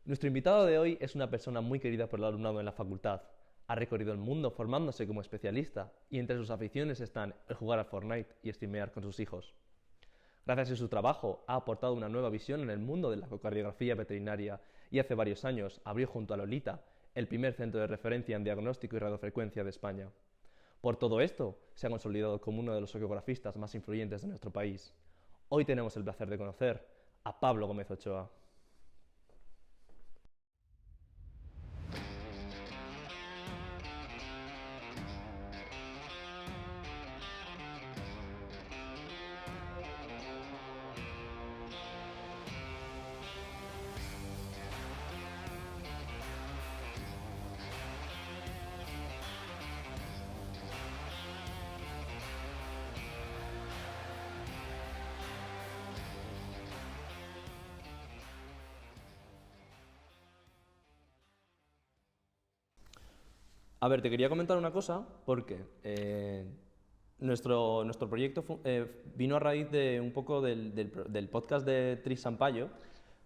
Nuestro invitado de hoy es una persona muy querida por el alumnado en la facultad. Ha recorrido el mundo formándose como especialista y entre sus aficiones están el jugar a Fortnite y streamear con sus hijos. Gracias a su trabajo ha aportado una nueva visión en el mundo de la ecocardiografía veterinaria y hace varios años abrió junto a Lolita el primer centro de referencia en diagnóstico y radiofrecuencia de España. Por todo esto, se ha consolidado como uno de los ecografistas más influyentes de nuestro país. Hoy tenemos el placer de conocer a Pablo Gómez Ochoa. A ver, te quería comentar una cosa porque nuestro proyecto vino a raíz de un poco del podcast de Tris Sampaio,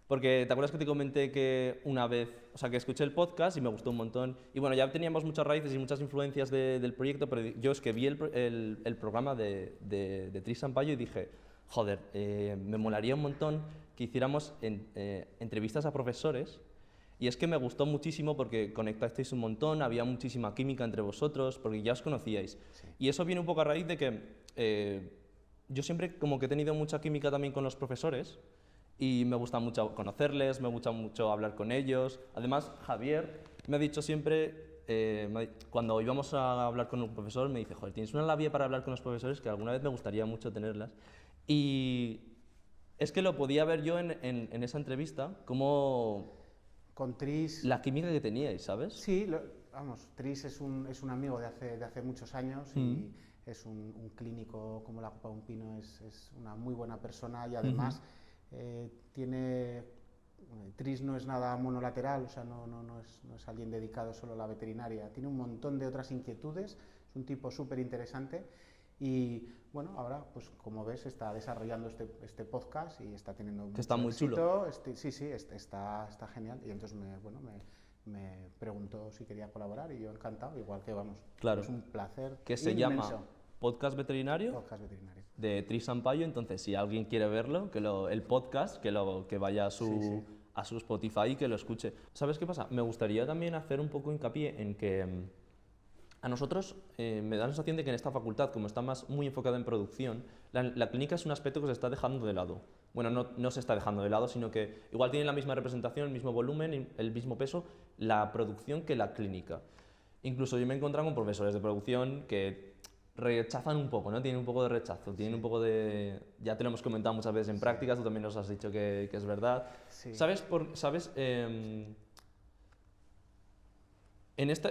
porque te acuerdas que te comenté que una vez, o sea, que escuché el podcast y me gustó un montón, y bueno, ya teníamos muchas raíces y muchas influencias del proyecto, pero yo es que vi el programa de Tris Sampaio y dije, joder, me molaría un montón que hiciéramos entrevistas a profesores. Y es que me gustó muchísimo porque conectasteis un montón, había muchísima química entre vosotros, porque ya os conocíais. Sí. Y eso viene un poco a raíz de que yo siempre como que he tenido mucha química también con los profesores y me gusta mucho conocerles, me gusta mucho hablar con ellos. Además, Javier me ha dicho siempre, cuando íbamos a hablar con un profesor, me dice, joder, tienes una labia para hablar con los profesores que alguna vez me gustaría mucho tenerlas. Y es que lo podía ver yo en esa entrevista, como Con Tris, la química que teníais, ¿sabes? sí, vamos, Tris es un amigo de hace muchos años y es un clínico como la copa de un pino, es una muy buena persona y además Tris no es nada monolateral, o sea, no es alguien dedicado solo a la veterinaria, tiene un montón de otras inquietudes, es un tipo súper interesante. Y bueno, ahora, pues como ves, está desarrollando este podcast y está teniendo Que está mucho muy éxito. chulo. Sí, está genial. Y entonces me preguntó si quería colaborar y yo encantado, igual que vamos. Claro. Es un placer Que se inmenso. llama Podcast Veterinario Podcast veterinario. de Tris Sampaio. Entonces, si alguien quiere verlo, el podcast, que vaya a Sí, sí. a su Spotify y que lo escuche. ¿Sabes qué pasa? Me gustaría también hacer un poco hincapié en que a nosotros me da la sensación de que en esta facultad, como está muy enfocada en producción, la clínica es un aspecto que se está dejando de lado. Bueno, no se está dejando de lado, sino que igual tiene la misma representación, el mismo volumen, el mismo peso, la producción que la clínica. Incluso yo me he encontrado con profesores de producción que rechazan un poco, ¿no? Tienen un poco de rechazo, tienen un poco de... Ya te lo hemos comentado muchas veces en prácticas, tú también nos has dicho que es verdad. Sí. ¿Sabes? En esta,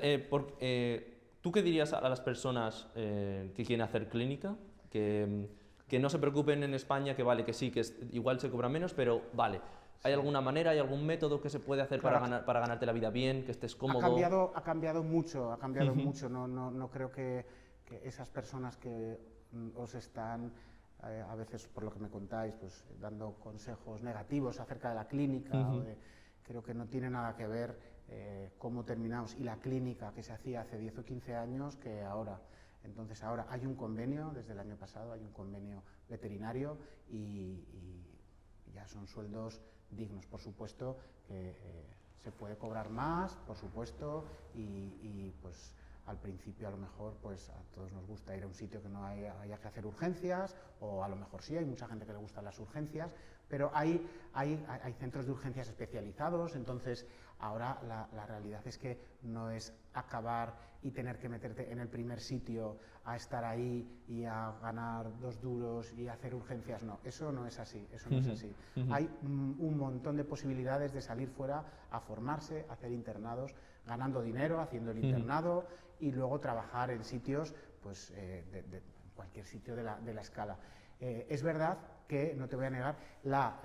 ¿tú qué dirías a las personas que quieren hacer clínica? Que no se preocupen en España, que vale, que sí, igual se cobra menos, pero vale. ¿Hay alguna manera, hay algún método que se puede hacer Claro, para ganarte la vida bien, que estés ha cómodo? ha cambiado mucho, ha cambiado mucho. No creo que esas personas que os están, a veces por lo que me contáis, pues dando consejos negativos acerca de la clínica, creo que no tiene nada que ver cómo terminamos y la clínica que se hacía hace 10 o 15 años que ahora. Entonces ahora hay un convenio, desde el año pasado hay un convenio veterinario y ya son sueldos dignos, por supuesto, que se puede cobrar más, por supuesto, y pues al principio a lo mejor pues a todos nos gusta ir a un sitio que no haya que hacer urgencias, o a lo mejor sí, hay mucha gente que le gustan las urgencias, pero hay centros de urgencias especializados, entonces ahora la realidad es que no es acabar y tener que meterte en el primer sitio a estar ahí y a ganar 2 duros y hacer urgencias, no, eso no es así, eso no es así. Hay un montón de posibilidades de salir fuera a formarse, a hacer internados, ganando dinero, haciendo el internado y luego trabajar en sitios, pues cualquier sitio de la escala. Es verdad que, no te voy a negar, la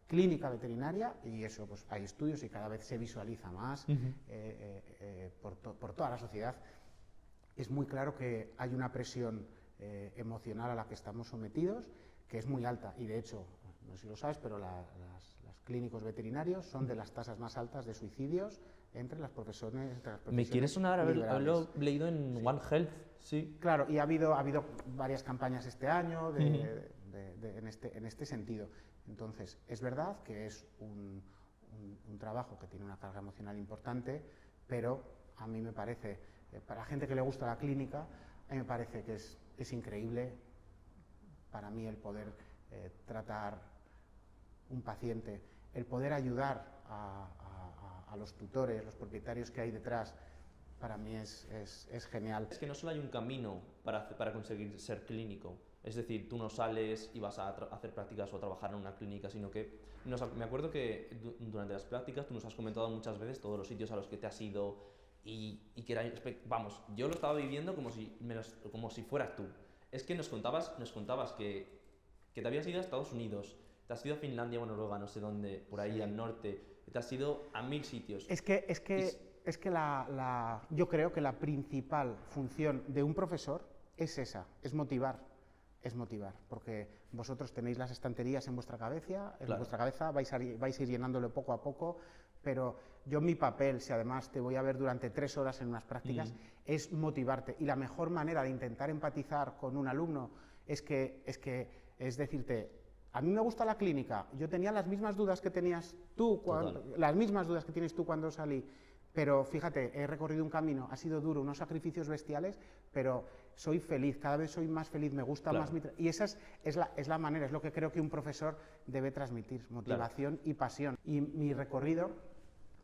clínica veterinaria, y eso pues hay estudios y cada vez se visualiza más por toda la sociedad, es muy claro que hay una presión emocional a la que estamos sometidos, que es muy alta, y de hecho, no sé si lo sabes, pero las clínicos veterinarios son de las tasas más altas de suicidios entre las profesiones. Me quiere sonar haberlo leído en Sí. One Health, sí. Claro, y ha habido varias campañas este año en este sentido. Entonces, es verdad que es un trabajo que tiene una carga emocional importante, pero a mí me parece, para la gente que le gusta la clínica, a mí me parece que es increíble para mí el poder tratar un paciente, el poder ayudar a los tutores, los propietarios que hay detrás. Para mí es genial. Es que no solo hay un camino para conseguir ser clínico, es decir, tú no sales y vas a hacer prácticas o a trabajar en una clínica, sino que me acuerdo que durante las prácticas tú nos has comentado muchas veces todos los sitios a los que te has ido y que era, vamos, yo lo estaba viviendo como si fueras tú. Es que nos contabas que te habías ido a Estados Unidos, te has ido a Finlandia o Noruega, no sé dónde, por ahí Sí. al norte, te has ido a 1000 sitios. Es que yo creo que la principal función de un profesor es esa, es motivar, porque vosotros tenéis las estanterías en vuestra cabeza, vais a ir llenándolo poco a poco, pero mi papel, si además te voy a ver durante 3 horas en unas prácticas, es motivarte, y la mejor manera de intentar empatizar con un alumno es decirte, a mí me gusta la clínica, yo tenía las mismas dudas que tenías tú, las mismas dudas que tienes tú cuando salí, pero fíjate, he recorrido un camino, ha sido duro, unos sacrificios bestiales, pero soy feliz, cada vez soy más feliz, me gusta más y esa es la manera, es lo que creo que un profesor debe transmitir, motivación y pasión. Y mi recorrido,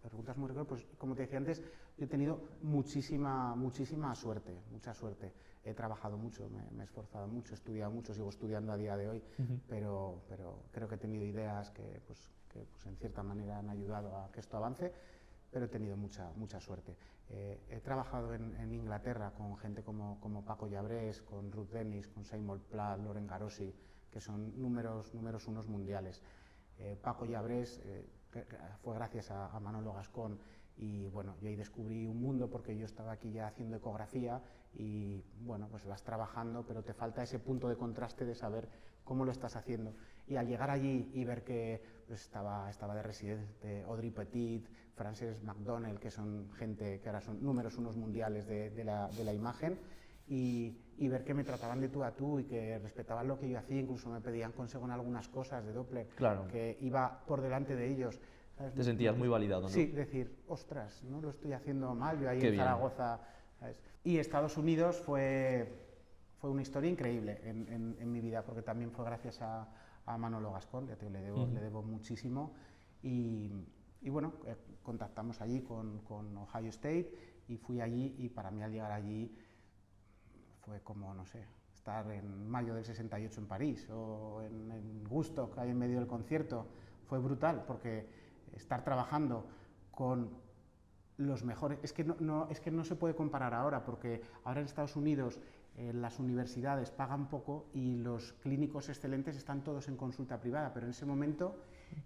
me preguntas muy recorrido, pues como te decía antes, yo he tenido muchísima suerte, mucha suerte. He trabajado mucho, me he esforzado mucho, he estudiado mucho, sigo estudiando a día de hoy, pero creo que he tenido ideas que en cierta manera han ayudado a que esto avance, pero he tenido mucha suerte. He trabajado en Inglaterra con gente como Paco Llabrés, con Ruth Dennis, con Seymour Plath, Loren Garossi, que son números unos mundiales. Paco Llabrés fue gracias a Manolo Gascón, y bueno, yo ahí descubrí un mundo porque yo estaba aquí ya haciendo ecografía y bueno, pues vas trabajando, pero te falta ese punto de contraste de saber cómo lo estás haciendo. Y al llegar allí y ver que pues, estaba de residente Audrey Petit, Frances McDonnell, que son gente que ahora son números unos mundiales de la imagen, y ver que me trataban de tú a tú y que respetaban lo que yo hacía, incluso me pedían consejo en algunas cosas de Doppler, que iba por delante de ellos. ¿Sabes? Te sentías muy validado, ¿no? Sí, decir, ostras, no lo estoy haciendo mal, yo ahí en Zaragoza, ¿sabes? Y Estados Unidos fue una historia increíble en mi vida, porque también fue gracias a Manolo Gascón, ya te le debo muchísimo, y bueno, contactamos allí con Ohio State, y fui allí, y para mí al llegar allí fue como, no sé, estar en mayo del 68 en París, o en Woodstock, ahí en medio del concierto. Fue brutal, porque estar trabajando con los mejores, es que no se puede comparar ahora, porque ahora en Estados Unidos las universidades pagan poco y los clínicos excelentes están todos en consulta privada, pero en ese momento,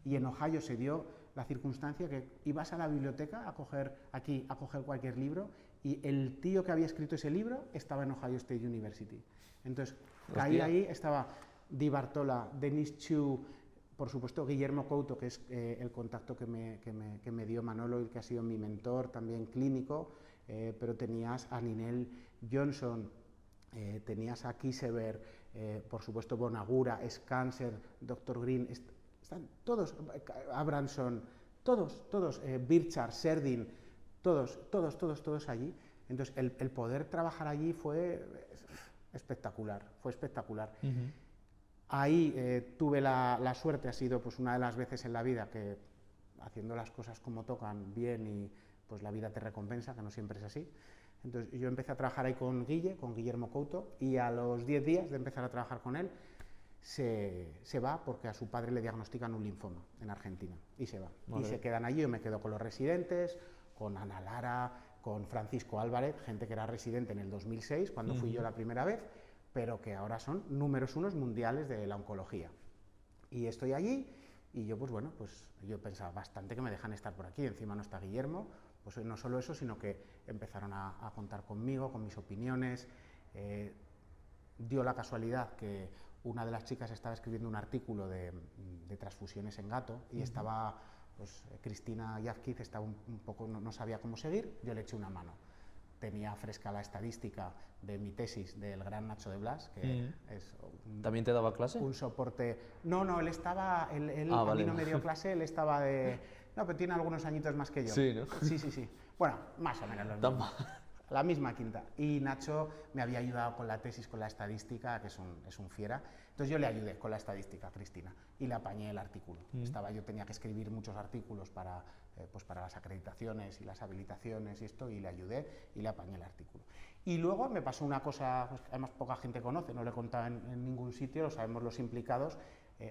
y en Ohio se dio la circunstancia que ibas a la biblioteca a coger cualquier libro, y el tío que había escrito ese libro estaba en Ohio State University. Entonces, caí ahí, estaba Di Bartola, Denis Chu, por supuesto Guillermo Couto, que es el contacto que me dio Manolo y que ha sido mi mentor también clínico, pero tenías a Ninel Johnson, tenías a Kisever, por supuesto Bonagura, Scanser, Dr. Green, están todos, Abramson, todos, Birchard, Serdin, todos allí. Entonces el poder trabajar allí fue espectacular, Ahí tuve la suerte, ha sido pues una de las veces en la vida que haciendo las cosas como tocan bien y pues la vida te recompensa, que no siempre es así. Entonces yo empecé a trabajar ahí con Guillermo Couto, y a los 10 días de empezar a trabajar con él se va porque a su padre le diagnostican un linfoma en Argentina, y se va. Vale. Y se quedan allí, yo me quedo con los residentes, con Ana Lara, con Francisco Álvarez, gente que era residente en el 2006, cuando fui yo la primera vez, pero que ahora son números unos mundiales de la oncología. Y estoy allí, y yo pues bueno, pues yo pensaba bastante que me dejan estar por aquí, encima no está Guillermo, pues no solo eso, sino que empezaron a contar conmigo, con mis opiniones. Dio la casualidad que una de las chicas estaba escribiendo un artículo de transfusiones en gato y estaba, pues Cristina Yazquiz estaba un poco, no sabía cómo seguir, yo le eché una mano. Tenía fresca la estadística de mi tesis del gran Nacho de Blas, que es ¿También te daba clase? un soporte. No, él estaba, él Ah, a vale. mí no me dio clase, él estaba de. No, pero tiene algunos añitos más que yo. Sí, ¿no? Sí. Bueno, más o menos lo Tan mismo. mal. La misma quinta. Y Nacho me había ayudado con la tesis, con la estadística, que es un fiera. Entonces yo le ayudé con la estadística a Cristina y le apañé el artículo. Yo tenía que escribir muchos artículos para las acreditaciones y las habilitaciones y esto, y le ayudé y le apañé el artículo. Y luego me pasó una cosa, pues, que además poca gente conoce, no le he contado en ningún sitio, lo sabemos los implicados.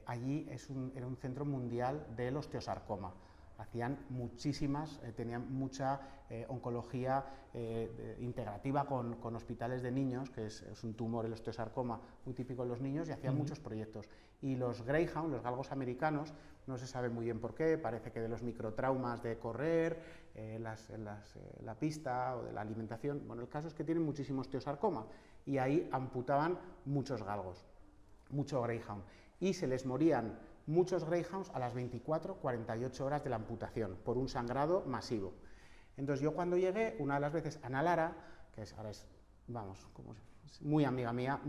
Allí era un centro mundial del osteosarcoma. Hacían muchísimas, tenían mucha oncología integrativa con hospitales de niños, que es un tumor, el osteosarcoma, muy típico en los niños, y hacían muchos proyectos. Y los Greyhound, los galgos americanos, no se sabe muy bien por qué, parece que de los microtraumas de correr, la pista o de la alimentación. Bueno, el caso es que tienen muchísimo osteosarcoma y ahí amputaban muchos galgos, mucho Greyhound, y se les morían muchos Greyhounds a las 24-48 horas de la amputación por un sangrado masivo. Entonces yo cuando llegué, una de las veces, Ana Lara, que ahora es, vamos, muy amiga mía,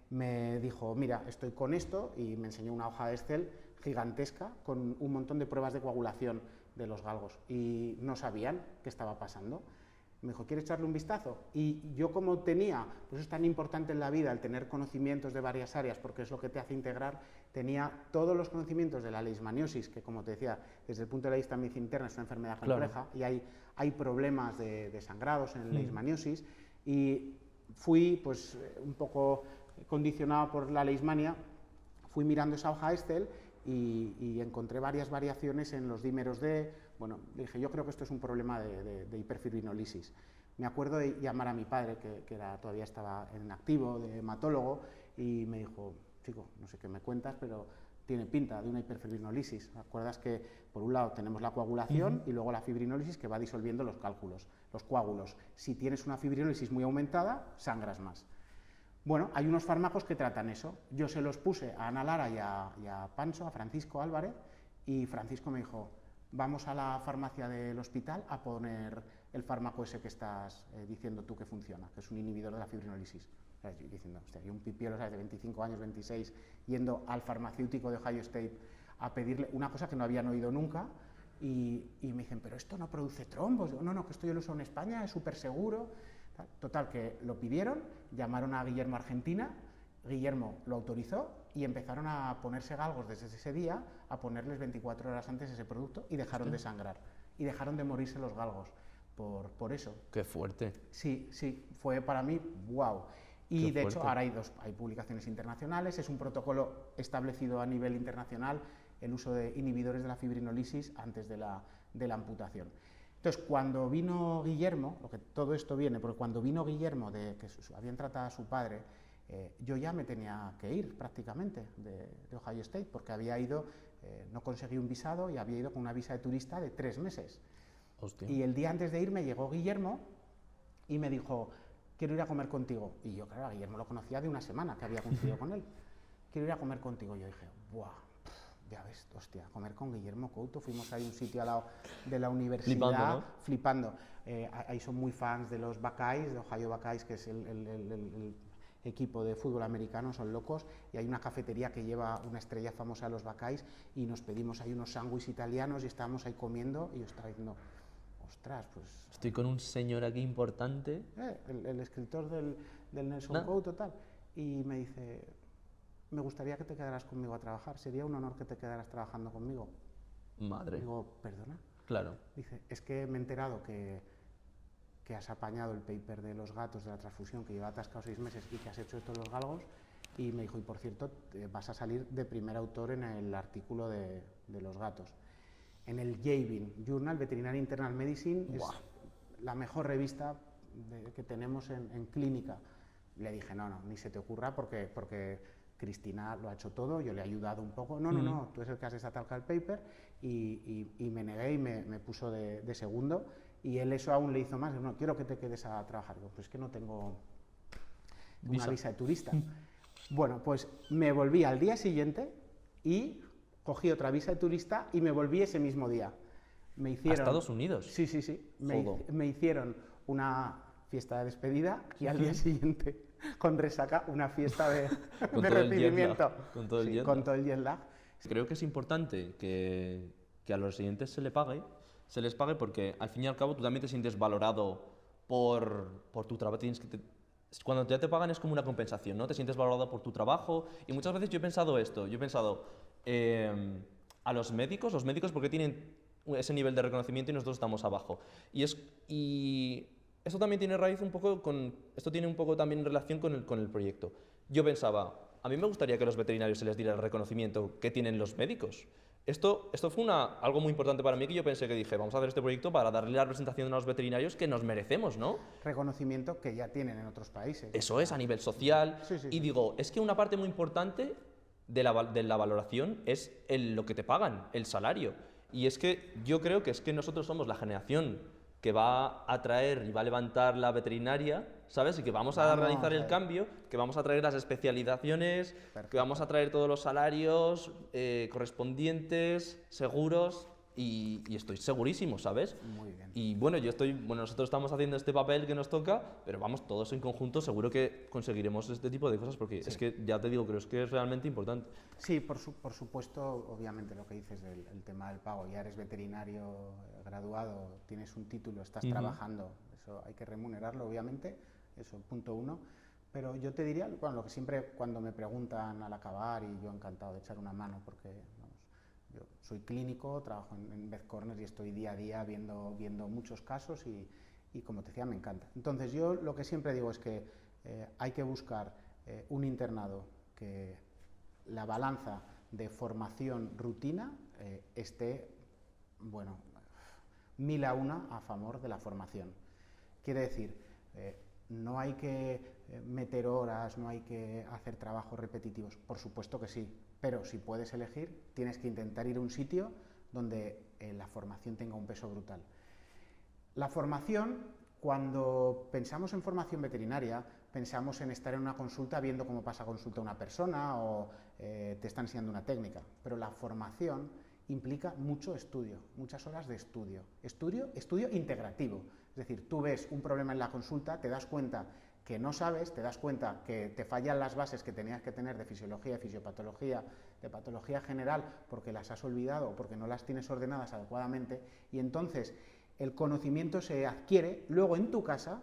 me dijo, mira, estoy con esto, y me enseñó una hoja de Excel gigantesca con un montón de pruebas de coagulación de los galgos, y no sabían qué estaba pasando. Me dijo, ¿quieres echarle un vistazo? Y yo, como tenía, pues es tan importante en la vida el tener conocimientos de varias áreas, porque es lo que te hace integrar, tenía todos los conocimientos de la leishmaniosis, que, como te decía, desde el punto de vista de medicina interna es una enfermedad compleja, y hay problemas de sangrados en leishmaniosis, y fui pues un poco condicionado por la leishmania, fui mirando esa hoja Excel y encontré varias variaciones en los dímeros D. Bueno, le dije, yo creo que esto es un problema de hiperfibrinolisis. Me acuerdo de llamar a mi padre, que todavía estaba en activo, de hematólogo, y me dijo, chico, no sé qué me cuentas, pero tiene pinta de una hiperfibrinolisis. ¿Te acuerdas que por un lado tenemos la coagulación y luego la fibrinolisis, que va disolviendo los coágulos? Si tienes una fibrinolisis muy aumentada, sangras más. Bueno, hay unos fármacos que tratan eso. Yo se los puse a Ana Lara y a Pancho, a Francisco Álvarez, y Francisco me dijo, vamos a la farmacia del hospital a poner el fármaco ese que estás diciendo tú que funciona, que es un inhibidor de la fibrinolisis. Yo diciendo, hostia, hay un pipiolo, ¿sabes?, de 25 años, 26, yendo al farmacéutico de Ohio State a pedirle una cosa que no habían oído nunca, y me dicen, pero esto no produce trombos. Digo, no, que esto yo lo uso en España, es súper seguro. Total, que lo pidieron, llamaron a Guillermo Argentina, Guillermo lo autorizó y empezaron a ponerse galgos desde ese día, a ponerles 24 horas antes ese producto, y dejaron de sangrar, y dejaron de morirse los galgos por eso. ¡Qué fuerte! Sí, fue para mí, wow. Y de hecho ahora hay publicaciones internacionales, es un protocolo establecido a nivel internacional el uso de inhibidores de la fibrinolisis antes de la amputación. Entonces, cuando vino Guillermo, todo esto viene porque cuando vino Guillermo, que habían tratado a su padre, yo ya me tenía que ir prácticamente de Ohio State, porque había ido, no conseguí un visado y había ido con una visa de turista de 3 meses. Hostia. Y el día antes de irme llegó Guillermo y me dijo, quiero ir a comer contigo. Y yo, claro, a Guillermo lo conocía de una semana que había coincidido con él. Quiero ir a comer contigo. Y yo dije, buah, ya ves, hostia, comer con Guillermo Couto. Fuimos ahí a un sitio al lado de la universidad, flipando. Ahí son muy fans de los Buckeyes, de Ohio Buckeyes, que es el equipo de fútbol americano, son locos, y hay una cafetería que lleva una estrella famosa de los Buckeyes, y nos pedimos ahí unos sándwiches italianos y estábamos ahí comiendo, y yo estaba diciendo, ostras, pues... Estoy con un señor aquí importante. El escritor del Nelson Couto, tal, y me dice, me gustaría que te quedaras conmigo a trabajar, sería un honor que te quedaras trabajando conmigo. Madre. Digo, ¿perdona? Claro. Dice, es que me he enterado que has apañado el paper de los gatos de la transfusión, que lleva atascado 6 meses, y que has hecho esto de los galgos, y me dijo, y por cierto, vas a salir de primer autor en el artículo de los gatos. En el JVIN, Journal Veterinary Internal Medicine, es la mejor revista que tenemos en clínica. Le dije, no, ni se te ocurra, porque Cristina lo ha hecho todo, yo le he ayudado un poco. No, tú eres el que has desatado el paper, y me negué y me puso de segundo, y él eso aún le hizo más. No, quiero que te quedes a trabajar. Digo, pues es que no tengo una visa de turista. Bueno, pues me volví al día siguiente y cogí otra visa de turista y me volví ese mismo día. Me hicieron, ¿A Estados Unidos? Sí, sí, sí. Jodo. Me hicieron una fiesta de despedida y al día siguiente, con resaca, una fiesta de Con de todo el jet recibimiento. lag, con todo el Sí, jet con lag. todo el jet lag. Creo que es importante que a los residentes se les pague porque al fin y al cabo tú también te sientes valorado por tu trabajo. Cuando ya te pagan es como una compensación, ¿no? Te sientes valorado por tu trabajo y muchas veces yo he pensado esto, yo he pensado a los médicos porque tienen ese nivel de reconocimiento y nosotros estamos abajo. Y esto también tiene raíz un poco esto tiene un poco también relación con el proyecto. Yo pensaba, a mí me gustaría que a los veterinarios se les diera el reconocimiento que tienen los médicos. Esto fue algo muy importante para mí que yo pensé que dije, vamos a hacer este proyecto para darle la representación a los veterinarios que nos merecemos, ¿no? Reconocimiento que ya tienen en otros países. Eso es, a nivel social. Sí, sí, Y sí. digo, es que una parte muy importante de la valoración es lo que te pagan, el salario. Y es que yo creo que es que nosotros somos la generación que va a traer y va a levantar la veterinaria, ¿sabes? Y que vamos a realizar el cambio, que vamos a traer las especializaciones, Perfecto. que vamos a traer todos los salarios correspondientes, seguros, y estoy segurísimo, ¿sabes? Muy bien. Y bueno, nosotros estamos haciendo este papel que nos toca, pero vamos, todos en conjunto seguro que conseguiremos este tipo de cosas, porque es que, ya te digo, creo que es realmente importante. Sí, por supuesto, obviamente lo que dices del tema del pago. Ya eres veterinario graduado, tienes un título, estás trabajando, eso hay que remunerarlo, obviamente, eso punto uno. Pero yo te diría, bueno, lo que siempre cuando me preguntan al acabar, y yo encantado de echar una mano, porque vamos, yo soy clínico, trabajo en Vet Corner y estoy día a día viendo muchos casos y como te decía, me encanta. Entonces yo lo que siempre digo es que hay que buscar un internado que la balanza de formación-rutina esté, bueno, 1000 a 1 a favor de la formación. Quiere decir, no hay que meter horas, no hay que hacer trabajos repetitivos, por supuesto que sí, pero si puedes elegir, tienes que intentar ir a un sitio donde la formación tenga un peso brutal. La formación, cuando pensamos en formación veterinaria, pensamos en estar en una consulta viendo cómo pasa consulta una persona o te está enseñando una técnica, pero la formación implica mucho estudio, muchas horas de estudio, estudio integrativo, es decir, tú ves un problema en la consulta, te das cuenta que no sabes, te das cuenta que te fallan las bases que tenías que tener de fisiología, de fisiopatología, de patología general, porque las has olvidado o porque no las tienes ordenadas adecuadamente, y entonces el conocimiento se adquiere luego en tu casa,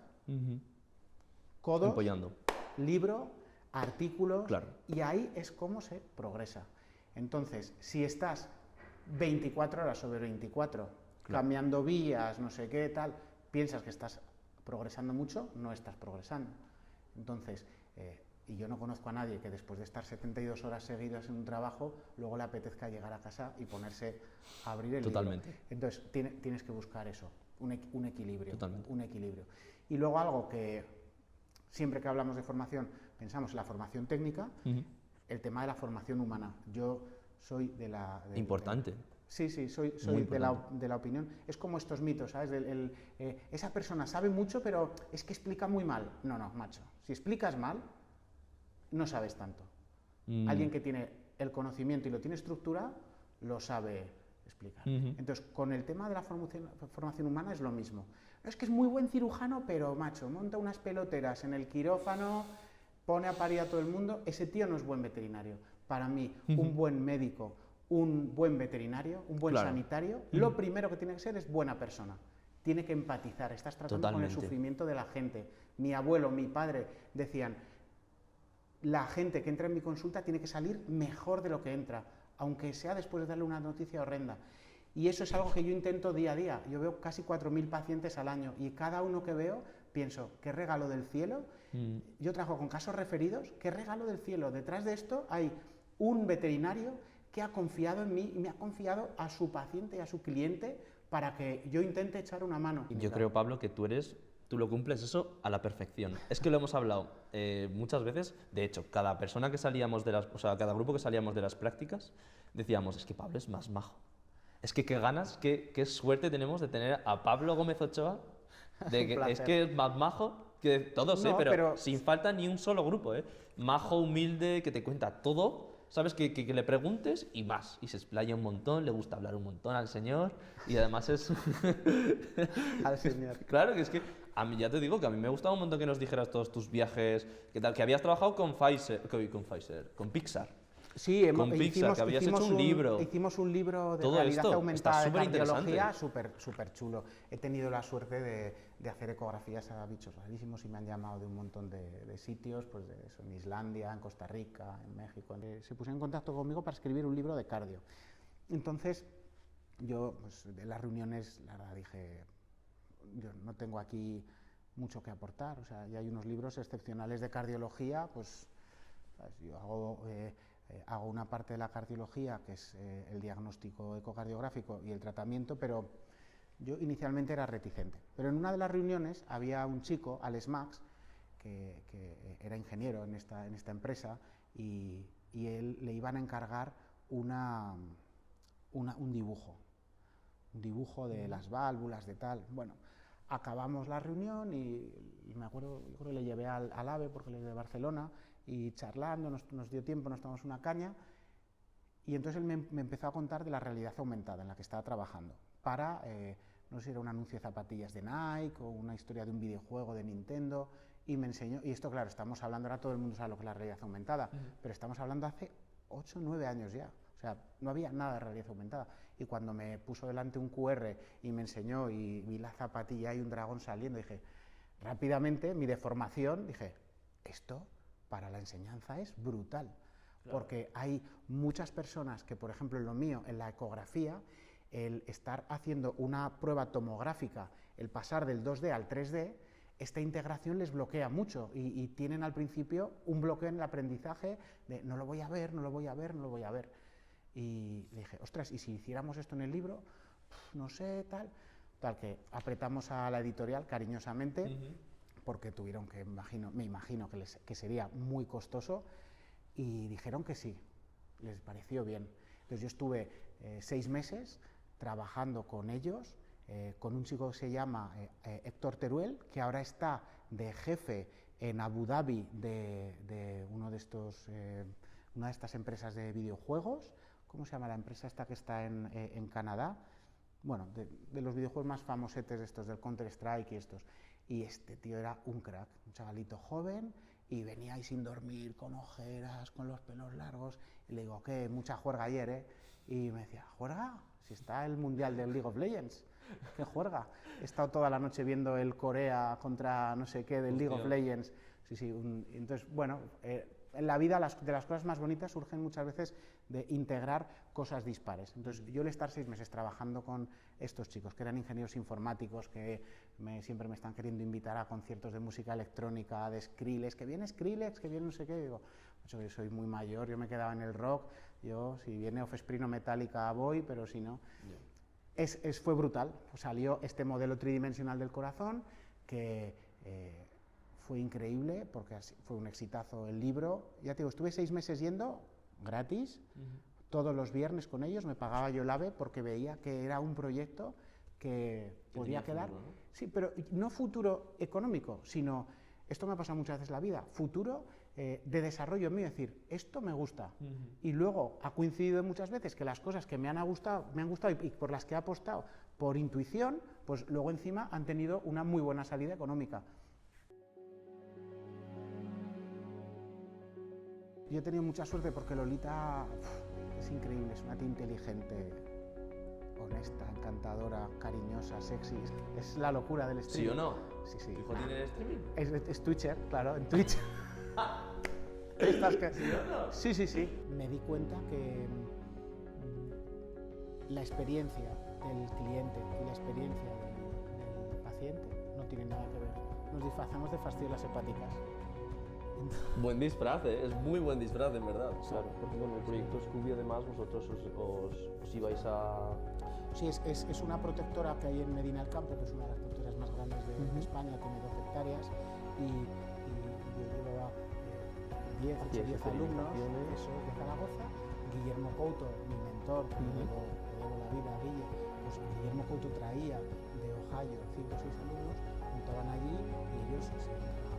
codos, Empollando. libro, artículos, Claro. y ahí es como se progresa. Entonces, si estás 24 horas sobre 24, Claro. cambiando vías, no sé qué, tal, piensas que estás progresando mucho, no estás progresando. Entonces, y yo no conozco a nadie que después de estar 72 horas seguidas en un trabajo, luego le apetezca llegar a casa y ponerse a abrir el Totalmente. libro. Entonces, tienes que buscar eso, un equilibrio. Totalmente. Un equilibrio. Y luego algo que siempre que hablamos de formación, pensamos en la formación técnica, el tema de la formación humana. Yo soy de la... Importante. Sí, soy Muy de la opinión. Es como estos mitos, ¿sabes? Esa persona sabe mucho, pero es que explica muy mal. No, macho. Si explicas mal, no sabes tanto. Alguien que tiene el conocimiento y lo tiene estructurado, lo sabe explicar. Entonces, con el tema de la formación humana es lo mismo. No es que es muy buen cirujano, pero, macho, monta unas peloteras en el quirófano, pone a parir a todo el mundo. Ese tío no es buen veterinario. Para mí, un buen médico, un buen veterinario, un buen sanitario, lo primero que tiene que ser es buena persona. Tiene que empatizar, estás tratando con el sufrimiento de la gente. Mi abuelo, mi padre decían, la gente que entra en mi consulta tiene que salir mejor de lo que entra, aunque sea después de darle una noticia horrenda. Y eso es algo que yo intento día a día. Yo veo casi 4000 pacientes al año y cada uno que veo pienso, qué regalo del cielo. Yo trabajo con casos referidos, qué regalo del cielo. Detrás de esto hay un veterinario que ha confiado en mí y me ha confiado a su paciente y a su cliente para que yo intente echar una mano. Yo creo, Pablo, que tú lo cumples eso a la perfección. Es que lo hemos hablado muchas veces. De hecho, cada persona que salíamos cada grupo que salíamos de las prácticas, decíamos, es que Pablo es más majo. Es que qué ganas, qué suerte tenemos de tener a Pablo Gómez Ochoa, es que es más majo Que todos, No, pero sin falta ni un solo grupo, ¿eh? Majo, humilde, que te cuenta todo, ¿sabes? Que le preguntes y más. Y se explaya un montón, le gusta hablar un montón al señor y además es... Al señor. Claro, que es que a mí ya te digo que a mí me gustaba un montón que nos dijeras todos tus viajes, qué tal, que habías trabajado con Pixar. Sí, Con Pixar, que habías hecho un libro. Hicimos un libro de Todo realidad esto aumentada está de cardiología, superinteresante. súper chulo. He tenido la suerte de hacer ecografías a bichos rarísimos y me han llamado de un montón de sitios, pues de eso, en Islandia, en Costa Rica, en México. Se pusieron en contacto conmigo para escribir un libro de cardio. Entonces, yo, pues, de las reuniones, la verdad, dije, yo no tengo aquí mucho que aportar, o sea, ya hay unos libros excepcionales de cardiología, pues, ¿sabes? Yo hago una parte de la cardiología, que es el diagnóstico ecocardiográfico y el tratamiento, pero yo inicialmente era reticente. Pero en una de las reuniones había un chico, Alex Max, que era ingeniero en esta empresa, y él le iban a encargar un dibujo de las válvulas, de tal. Bueno, acabamos la reunión y me acuerdo, yo creo que le llevé al AVE, porque él es de Barcelona, y charlando, nos dio tiempo, nos tomamos una caña, y entonces él me empezó a contar de la realidad aumentada en la que estaba trabajando, para, no sé si era un anuncio de zapatillas de Nike, o una historia de un videojuego de Nintendo, y me enseñó, y esto claro, estamos hablando, ahora todo el mundo sabe lo que es la realidad aumentada, pero estamos hablando hace 8 o 9 años ya, o sea, no había nada de realidad aumentada, y cuando me puso delante un QR y me enseñó, y vi la zapatilla y un dragón saliendo, dije, rápidamente, mi deformación, dije, esto para la enseñanza es brutal, claro. Porque hay muchas personas que, por ejemplo, en lo mío, en la ecografía, el estar haciendo una prueba tomográfica, el pasar del 2D al 3D, esta integración les bloquea mucho y tienen al principio un bloqueo en el aprendizaje de no lo voy a ver, no lo voy a ver, no lo voy a ver. Y le dije, ostras, ¿y si hiciéramos esto en el libro? No sé, tal que apretamos a la editorial cariñosamente, porque tuvieron que, me imagino que sería muy costoso, y dijeron que sí, les pareció bien. Entonces yo estuve 6 meses trabajando con ellos, con un chico que se llama Héctor Teruel, que ahora está de jefe en Abu Dhabi de una de estas empresas de videojuegos. ¿Cómo se llama la empresa esta que está en Canadá? Bueno, de los videojuegos más famosetes estos, del Counter-Strike y estos. Y este tío era un crack, un chavalito joven, y venía ahí sin dormir, con ojeras, con los pelos largos, y le digo, ¿qué? Mucha juerga ayer, ¿eh? Y me decía, ¿juerga? Si está el Mundial del League of Legends, ¿qué juerga? He estado toda la noche viendo el Corea contra no sé qué del League of Legends. Sí, entonces, bueno, en la vida de las cosas más bonitas surgen muchas veces de integrar cosas dispares. Entonces, yo el estar 6 meses trabajando con estos chicos, que eran ingenieros informáticos, que siempre me están queriendo invitar a conciertos de música electrónica, de Skrillex, que viene no sé qué, digo, yo soy muy mayor, yo me quedaba en el rock, yo si viene Offspring o Metallica voy, pero si no... Fue brutal, salió este modelo tridimensional del corazón, que... fue increíble, porque fue un exitazo el libro. Ya te digo, estuve 6 meses yendo, gratis, todos los viernes con ellos, me pagaba yo el AVE porque veía que era un proyecto que podía quedar... Futuro, ¿no? Sí, pero no futuro económico, sino, esto me ha pasado muchas veces en la vida, futuro de desarrollo mío, es decir, esto me gusta. Y luego ha coincidido muchas veces que las cosas que me han gustado y por las que he apostado por intuición, pues luego encima han tenido una muy buena salida económica. Yo he tenido mucha suerte porque Lolita es increíble, es una tía inteligente, honesta, encantadora, cariñosa, sexy. Es la locura del streaming. ¿Sí o no? Sí. ¿Tu hijo tiene streaming? Es Twitcher, claro, en Twitch. ¿Estas que... ¿Sí o no? Sí. Me di cuenta que la experiencia del cliente y la experiencia del paciente no tienen nada que ver. Nos disfrazamos de fastidios hepáticas. Buen disfraz, ¿eh? Es muy buen disfraz, en verdad. Claro, porque con el proyecto Scooby además vosotros os ibais a... Sí, es una protectora que hay en Medina del Campo, que es una de las protectoras más grandes de España, tiene 12 hectáreas, y yo llevaba 10 alumnos de Zaragoza. Guillermo Couto, mi mentor, que le debo la vida a Guille, pues Guillermo Couto traía de Ohio 5 o 6 alumnos, montaban allí y ellos se dedicaban